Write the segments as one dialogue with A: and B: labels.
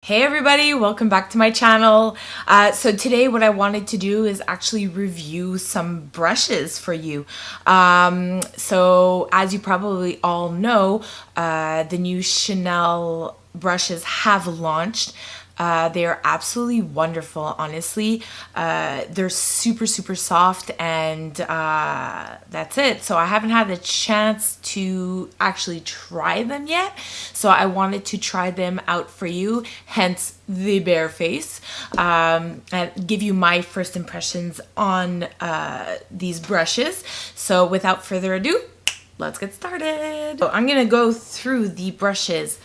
A: Hey everybody, welcome back to my channel. So today what I wanted to do is actually review some brushes for you. So as you probably all know, the new Senual brushes have launched. They are absolutely wonderful, honestly. They're super soft, and that's it. So I haven't had the chance to actually try them yet. So I wanted to try them out for you, hence the bare face, and give you my first impressions on these brushes. So without further ado, let's get started. So I'm gonna go through the brushes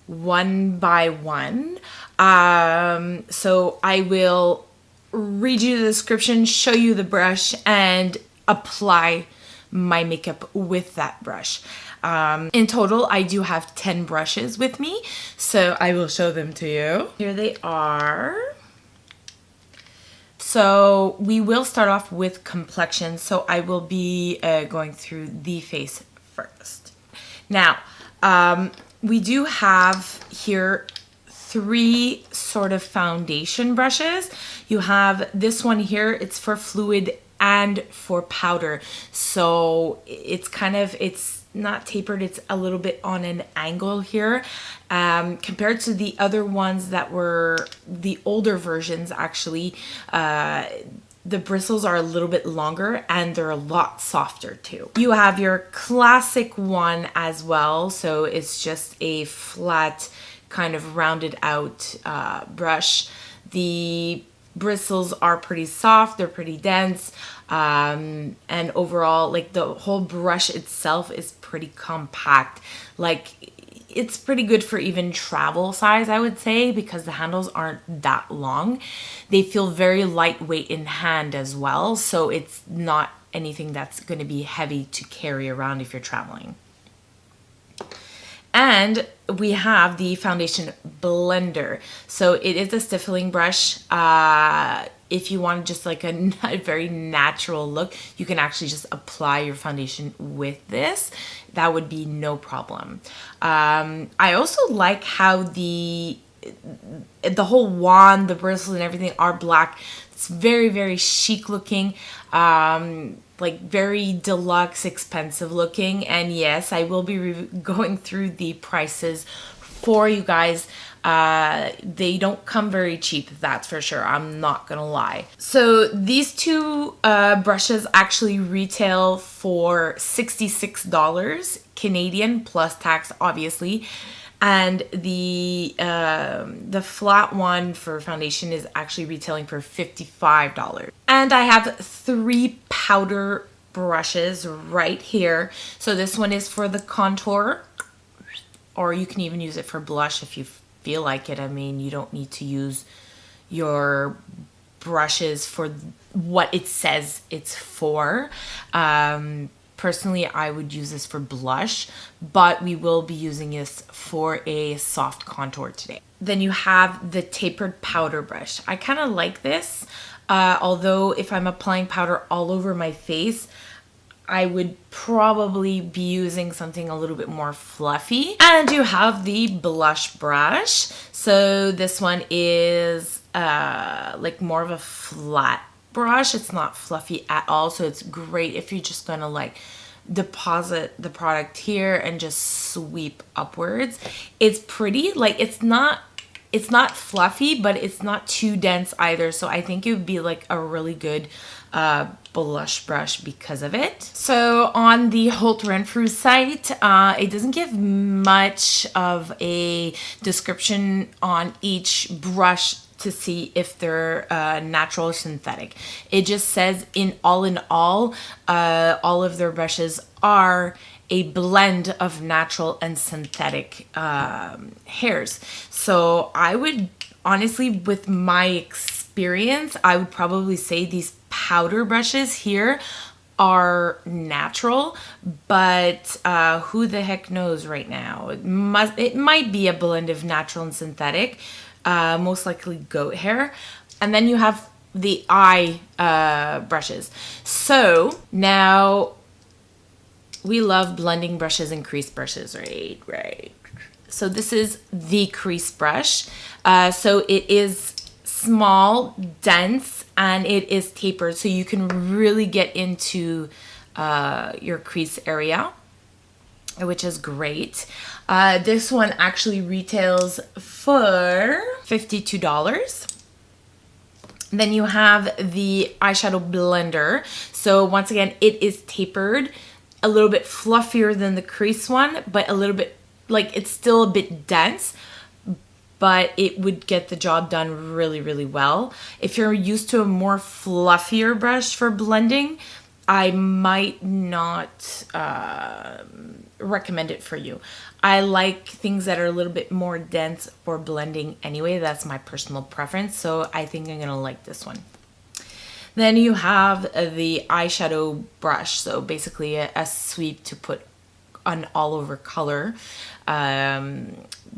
A: one by one. So I will read you the description, show you the brush, and apply my makeup with that brush. In total, I do have 10 brushes with me, so I will show them to you. Here they are. So we will start off with Complexion, so I will be going through the face first. Now, we do have here three sort of foundation brushes. You have this one here, it's for fluid and for powder. So it's not tapered, it's a little bit on an angle here. Compared to the other ones that were the older versions, actually, the bristles are a little bit longer and they're a lot softer too. You have your classic one as well. So it's just a flat kind of rounded out brush. The bristles are pretty soft, they're pretty dense, and overall, like, the whole brush itself is pretty compact. Like, it's pretty good for even travel size, I would say, because the handles aren't that long. They feel very lightweight in hand as well, so it's not anything that's going to be heavy to carry around if you're traveling. And we have the foundation blender. So it is a stippling brush. If you want just like a very natural look, you can actually just apply your foundation with this. That would be no problem. I also like how the whole wand, the bristles and everything are black. It's very chic looking. Like very deluxe, expensive looking. And yes, I will be going through the prices for you guys. They don't come very cheap, that's for sure. I'm not gonna lie. So these two brushes actually retail for $66 Canadian plus tax, obviously. And the flat one for foundation is actually retailing for $55. And I have three powder brushes right here. So this one is for the contour, or you can even use it for blush if you feel like it. I mean, you don't need to use your brushes for what it says it's for. Personally, I would use this for blush, but we will be using this for a soft contour today. Then you have the tapered powder brush. I kind of like this, although if I'm applying powder all over my face, I would probably be using something a little bit more fluffy. And you have the blush brush. So this one is like more of a flat brush. It's not fluffy at all, so it's great if you're just gonna like deposit the product here and just sweep upwards. It's pretty, like, it's not fluffy, but it's not too dense either, so I think it would be like a really good blush brush because of it. So on the Holt Renfrew site, it doesn't give much of a description on each brush to see if they're natural or synthetic. It just says in all of their brushes are a blend of natural and synthetic hairs. So I would honestly, with my experience, I would probably say these powder brushes here are natural, but who the heck knows right now? It might be a blend of natural and synthetic. Most likely goat hair. And then you have the eye brushes. So now we love blending brushes and crease brushes, right? So this is the crease brush. So it is small, dense, and it is tapered, so you can really get into your crease area, which is great. This one actually retails for $52. Then you have the eyeshadow blender. So once again, it is tapered, a little bit fluffier than the crease one, but a little bit, like, it's still a bit dense, but it would get the job done really, really well. If you're used to a more fluffier brush for blending, I might not recommend it for you. I like things that are a little bit more dense for blending anyway. That's my personal preference, so I think I'm gonna like this one. Then you have the eyeshadow brush, so basically a sweep to put an all over color.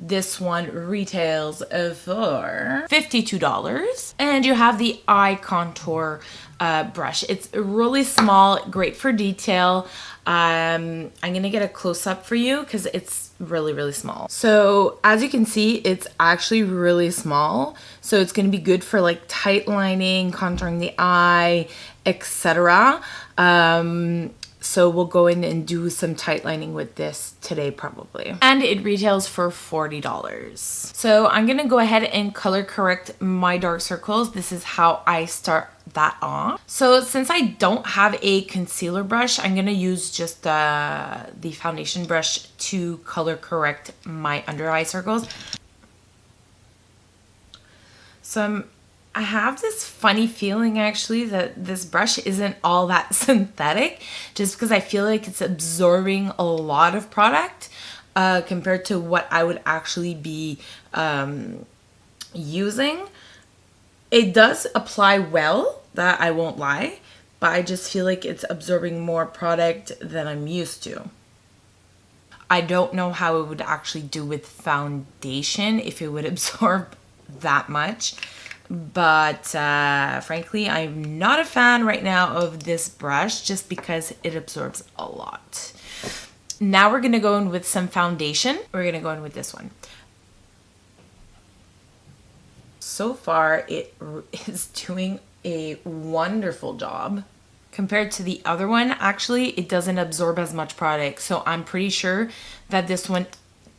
A: This one retails for $52. And you have the eye contour brush. It's really small, great for detail. I'm gonna get a close-up for you because it's really, really small. So as you can see, it's actually really small. So it's gonna be good for like tight lining, contouring the eye, etc. So we'll go in and do some tight lining with this today probably. And it retails for $40. So I'm gonna go ahead and color correct my dark circles. This is how I start that off. So since I don't have a concealer brush, I'm gonna use just the foundation brush to color correct my under eye circles. So I have this funny feeling actually that this brush isn't all that synthetic, just because I feel like it's absorbing a lot of product compared to what I would actually be using. It does apply well, that I won't lie, but I just feel like it's absorbing more product than I'm used to. I don't know how it would actually do with foundation, if it would absorb that much. But frankly, I'm not a fan right now of this brush just because it absorbs a lot. Now we're gonna go in with some foundation. We're gonna go in with this one. So far, it is doing a wonderful job. Compared to the other one, actually, it doesn't absorb as much product. So I'm pretty sure that this one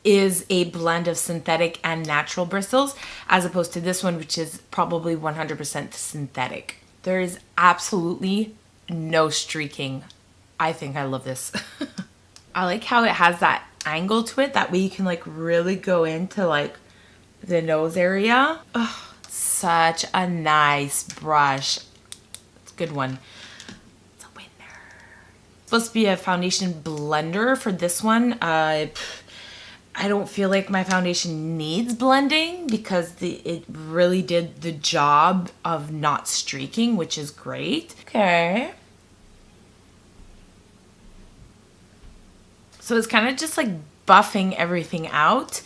A: is a blend of synthetic and natural bristles, as opposed to this one, which is probably 100% synthetic. There is absolutely no streaking. I think I love this. I like how it has that angle to it. That way you can like really go into like the nose area. Oh, such a nice brush. It's a good one. It's a winner. It's supposed to be a foundation blender for this one. I don't feel like my foundation needs blending because it really did the job of not streaking, which is great. Okay. So it's kind of just like buffing everything out.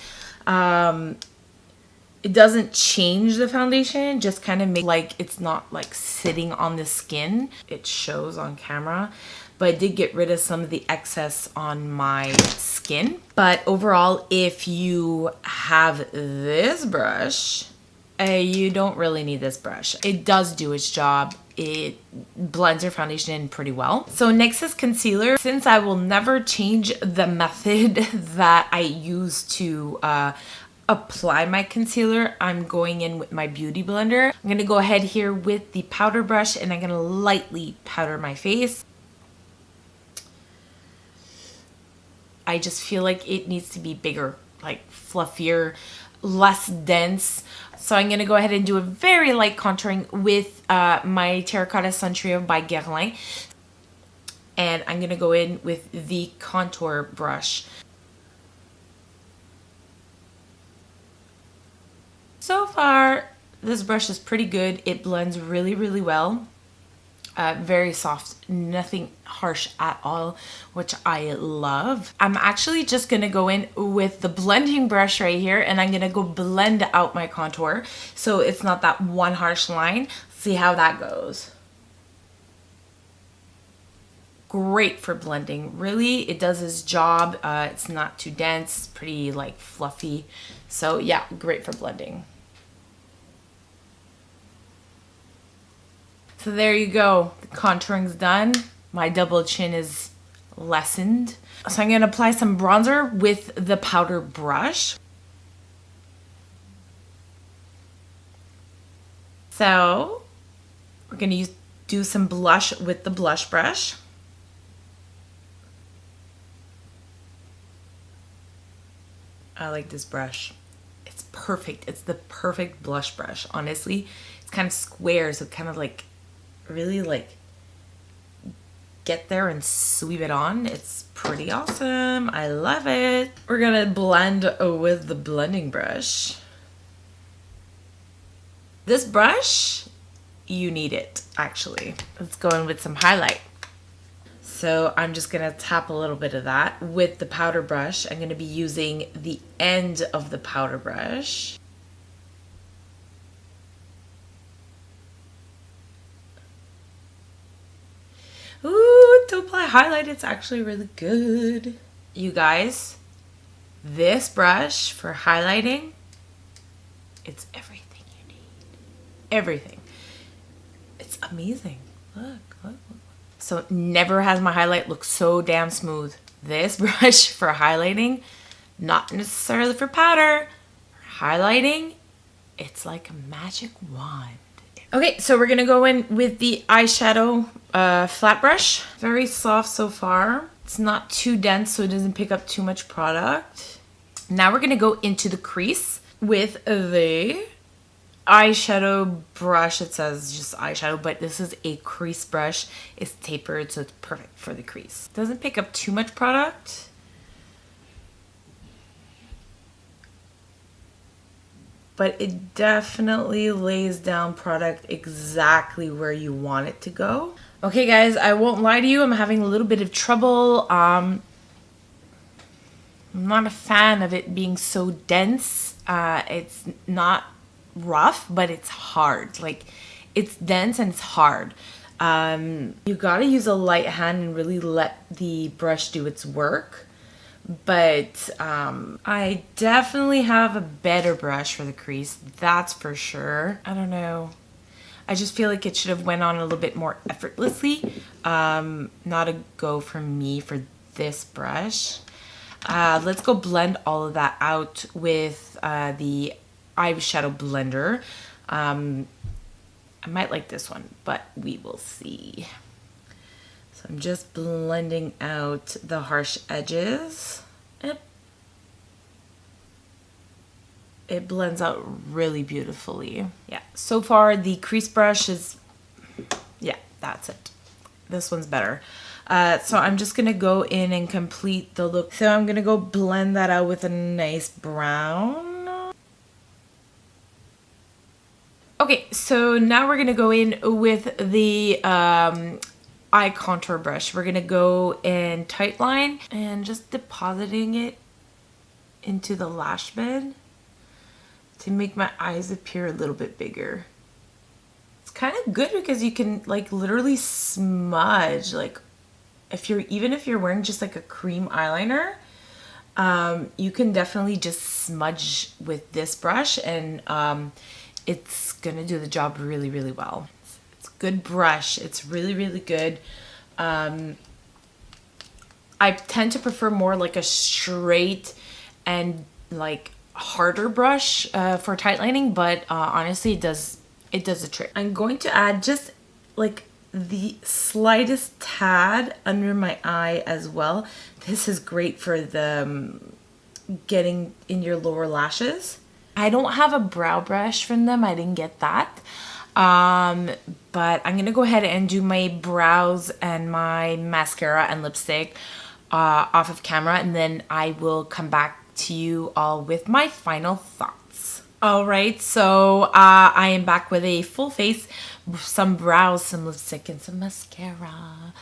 A: It doesn't change the foundation, just kind of make like it's not like sitting on the skin. It shows on camera. But I did get rid of some of the excess on my skin. But overall, if you have this brush, you don't really need this brush. It does do its job. It blends your foundation in pretty well. So next is concealer. Since I will never change the method that I use to apply my concealer, I'm going in with my beauty blender. I'm gonna go ahead here with the powder brush and I'm gonna lightly powder my face. I just feel like it needs to be bigger, like fluffier, less dense. So I'm gonna go ahead and do a very light contouring with my Terracotta Sun Trio by Guerlain. And I'm gonna go in with the contour brush. So far, this brush is pretty good. It blends really, really well. Very soft, nothing harsh at all, which I love. I'm actually just gonna go in with the blending brush right here and I'm gonna go blend out my contour so it's not that one harsh line. See how that goes. great for blending. Really, it does its job. It's not too dense, pretty like fluffy. So yeah, great for blending. So there you go. The contouring's done. My double chin is lessened. So I'm gonna apply some bronzer with the powder brush. So we're gonna do some blush with the blush brush. I like this brush. It's perfect. It's the perfect blush brush, honestly. It's kind of square, so kind of like really like get there and sweep it on. It's pretty awesome. I love it. We're gonna blend with the blending brush. This brush, you need it, actually. Let's go in with some highlight. So I'm just gonna tap a little bit of that with the powder brush. I'm gonna be using the end of the powder brush. Ooh, to apply highlight, it's actually really good. You guys, this brush for highlighting, it's everything you need. Everything. It's amazing. Look. So never has my highlight look so damn smooth. This brush for highlighting, not necessarily for powder. For highlighting, it's like a magic wand. Okay, so we're gonna go in with the eyeshadow flat brush. Very soft so far. It's not too dense, so it doesn't pick up too much product. Now we're gonna go into the crease with the eyeshadow brush. It says just eyeshadow, but this is a crease brush. It's tapered, so it's perfect for the crease. Doesn't pick up too much product. But it definitely lays down product exactly where you want it to go. Okay guys, I won't lie to you, I'm having a little bit of trouble. I'm not a fan of it being so dense. It's not rough, but it's hard. Like, it's dense and it's hard. You gotta use a light hand and really let the brush do its work. But I definitely have a better brush for the crease, that's for sure. I don't know. I just feel like it should have went on a little bit more effortlessly. Not a go for me for this brush. Let's go blend all of that out with the eyeshadow blender. I might like this one, but we will see. So I'm just blending out the harsh edges. It blends out really beautifully. Yeah, so far the crease brush is, yeah, that's it. This one's better. So I'm just gonna go in and complete the look. So I'm gonna go blend that out with a nice brown. Okay, so now we're gonna go in with the eye contour brush. We're gonna go in tight line and just depositing it into the lash bed to make my eyes appear a little bit bigger. It's kind of good because you can like literally smudge, like even if you're wearing just like a cream eyeliner, you can definitely just smudge with this brush and it's gonna do the job really, really well. It's a good brush. It's really, really good. I tend to prefer more like a straight and like harder brush for tight lining, but honestly it does the trick. I'm going to add just like the slightest tad under my eye as well. This is great for the getting in your lower lashes. I don't have a brow brush from them, I didn't get that, but I'm gonna go ahead and do my brows and my mascara and lipstick off of camera, and then I will come back to you all with my final thoughts. All right, so I am back with a full face, some brows, some lipstick, and some mascara.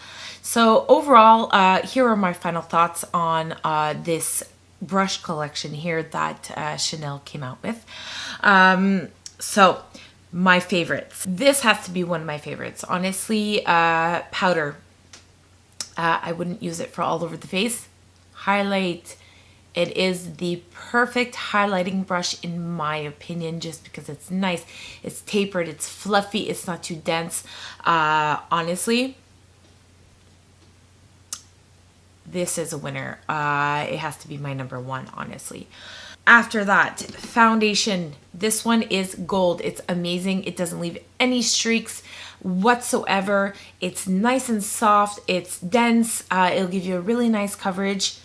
A: So overall, here are my final thoughts on this brush collection here that Chanel came out with. So my favorites. This has to be one of my favorites. Honestly, powder. I wouldn't use it for all over the face. Highlight. It is the perfect highlighting brush in my opinion, just because it's nice, it's tapered, it's fluffy, it's not too dense. Honestly, this is a winner. It has to be my number one, honestly. After that, foundation. This one is gold. It's amazing. It doesn't leave any streaks whatsoever. It's nice and soft. It's dense. It'll give you a really nice coverage.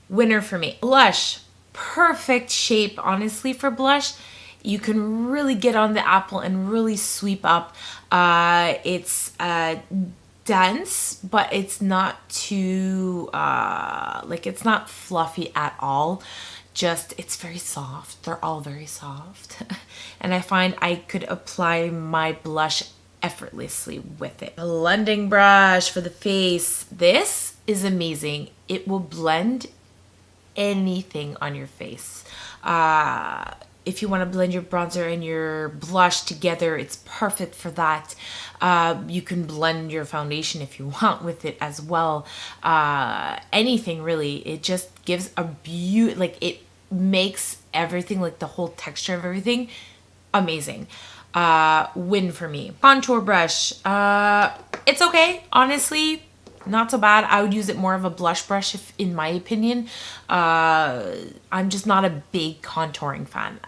A: Winner for me. Blush. Perfect shape, honestly, for blush. You can really get on the apple and really sweep up. It's dense, but it's not too, it's not fluffy at all. Just, it's very soft. They're all very soft. And I find I could apply my blush effortlessly with it. Blending brush for the face. This is amazing. It will blend anything on your face. If you want to blend your bronzer and your blush together, it's perfect for that. You can blend your foundation if you want with it as well. Anything really. It just gives a beauty, like it makes everything, like the whole texture of everything, amazing. Win for me. Contour brush. It's okay, honestly. Not so bad. I would use it more of a blush brush, if, in my opinion. I'm just not a big contouring fan.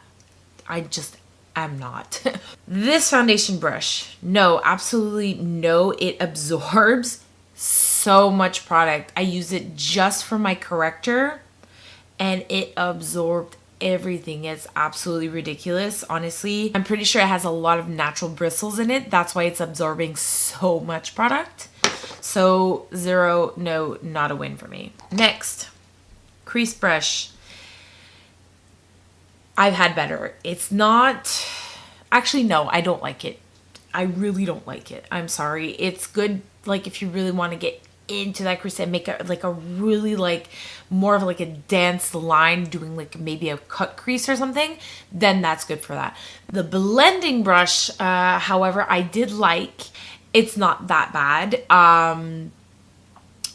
A: I just am not. This foundation brush, no, absolutely no. It absorbs so much product. I use it just for my corrector and it absorbed everything. It's absolutely ridiculous, honestly. I'm pretty sure it has a lot of natural bristles in it. That's why it's absorbing so much product. So 0, no, not a win for me. Next, crease brush. I've had better. It's not, actually no, I don't like it. I really don't like it. I'm sorry. It's good, like if you really want to get into that crease and make it like a really like more of like a dance line, doing like maybe a cut crease or something, then that's good for that. The blending brush, however, I did like. It's not that bad.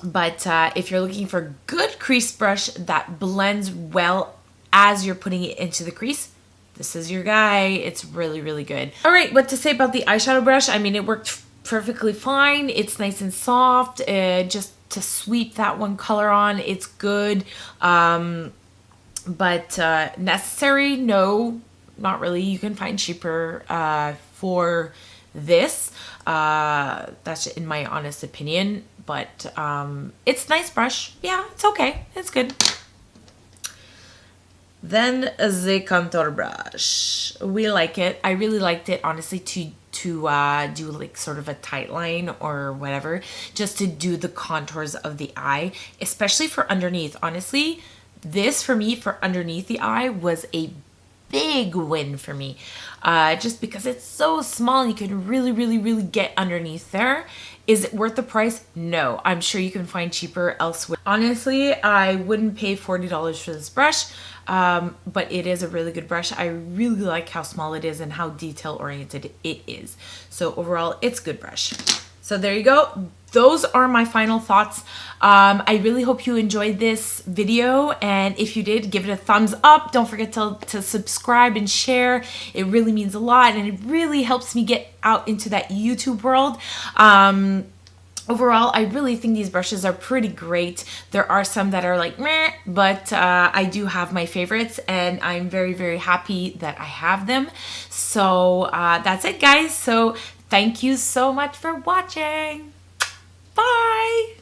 A: But if you're looking for a good crease brush that blends well as you're putting it into the crease, this is your guy. It's really, really good. All right, what to say about the eyeshadow brush? I mean, it worked perfectly fine. It's nice and soft. Just to sweep that one color on, it's good. But necessary? No, not really. You can find cheaper for this. That's in my honest opinion. But it's a nice brush. Yeah, it's okay. It's good. Then the contour brush. We like it. I really liked it, honestly, to do like sort of a tight line or whatever, just to do the contours of the eye, especially for underneath. Honestly, this for me, for underneath the eye, was a big win for me, just because it's so small and you can really, really, really get underneath there. Is it worth the price? No. I'm sure you can find cheaper elsewhere. Honestly, I wouldn't pay $40 for this brush, but it is a really good brush. I really like how small it is and how detail oriented it is. So overall, it's a good brush. So there you go. Those are my final thoughts. I really hope you enjoyed this video, and if you did, give it a thumbs up. Don't forget to subscribe and share. It really means a lot, and it really helps me get out into that YouTube world. Overall, I really think these brushes are pretty great. There are some that are like meh, but I do have my favorites, and I'm very, very happy that I have them. So that's it, guys. So thank you so much for watching. Bye!